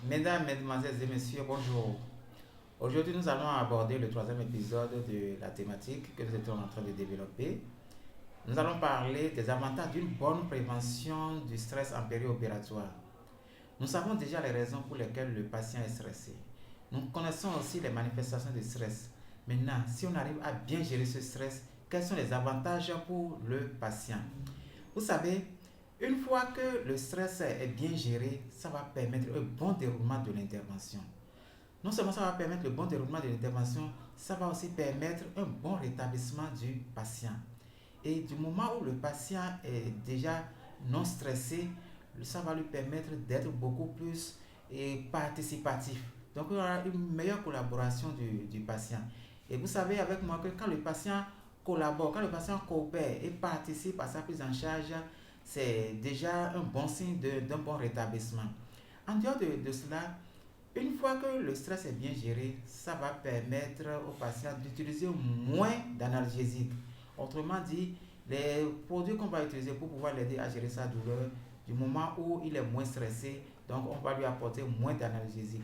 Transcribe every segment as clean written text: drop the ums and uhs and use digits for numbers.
Mesdames, Mesdemoiselles et Messieurs, bonjour. Aujourd'hui, nous allons aborder le troisième épisode de la thématique que nous étions en train de développer. Nous allons parler des avantages d'une bonne prévention du stress en période opératoire. Nous savons déjà les raisons pour lesquelles le patient est stressé. Nous connaissons aussi les manifestations du stress. Maintenant, si on arrive à bien gérer ce stress, quels sont les avantages pour le patient? Vous savez, une fois que le stress est bien géré, ça va permettre un bon déroulement de l'intervention. Non seulement ça va permettre le bon déroulement de l'intervention, ça va aussi permettre un bon rétablissement du patient. Et du moment où le patient est déjà non stressé, ça va lui permettre d'être beaucoup plus participatif. Donc il y aura une meilleure collaboration du patient. Et vous savez avec moi que quand le patient collabore, quand le patient coopère et participe à sa prise en charge, c'est déjà un bon signe d'un bon rétablissement. En dehors de cela, une fois que le stress est bien géré, ça va permettre au patient d'utiliser moins d'analgésiques. Autrement dit, les produits qu'on va utiliser pour pouvoir l'aider à gérer sa douleur, du moment où il est moins stressé, donc on va lui apporter moins d'analgésiques.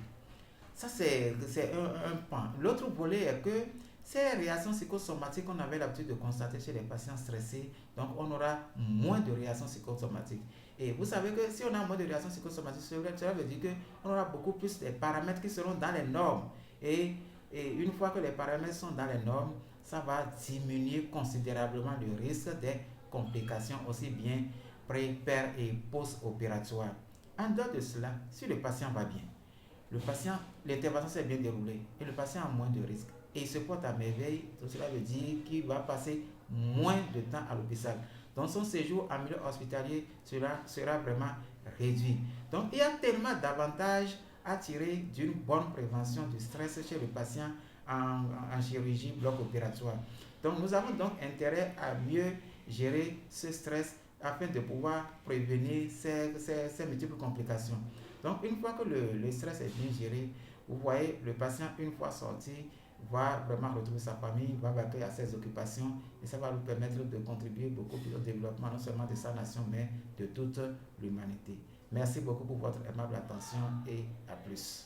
Ça, c'est un pan. L'autre volet est que ces réactions psychosomatiques qu'on avait l'habitude de constater chez les patients stressés, donc on aura moins de réactions psychosomatiques. Et vous savez que si on a moins de réactions psychosomatiques, cela veut dire qu'on aura beaucoup plus de paramètres qui seront dans les normes. Et, et une fois que les paramètres sont dans les normes, ça va diminuer considérablement le risque des complications aussi bien pré, per et post-opératoires. En dehors de cela, si le patient va bien, le patient, l'intervention s'est bien déroulée et le patient a moins de risques. Et il se porte à merveille, tout cela veut dire qu'il va passer moins de temps à l'hôpital. Donc son séjour en milieu hospitalier sera vraiment réduit. Donc il y a tellement d'avantages à tirer d'une bonne prévention du stress chez le patient en chirurgie bloc opératoire. Donc nous avons donc intérêt à mieux gérer ce stress afin de pouvoir prévenir ces multiples complications. Donc, une fois que le stress est bien géré, vous voyez, le patient, une fois sorti, va vraiment retrouver sa famille, va vaquer à ses occupations et ça va lui permettre de contribuer beaucoup plus au développement, non seulement de sa nation, mais de toute l'humanité. Merci beaucoup pour votre aimable attention et à plus.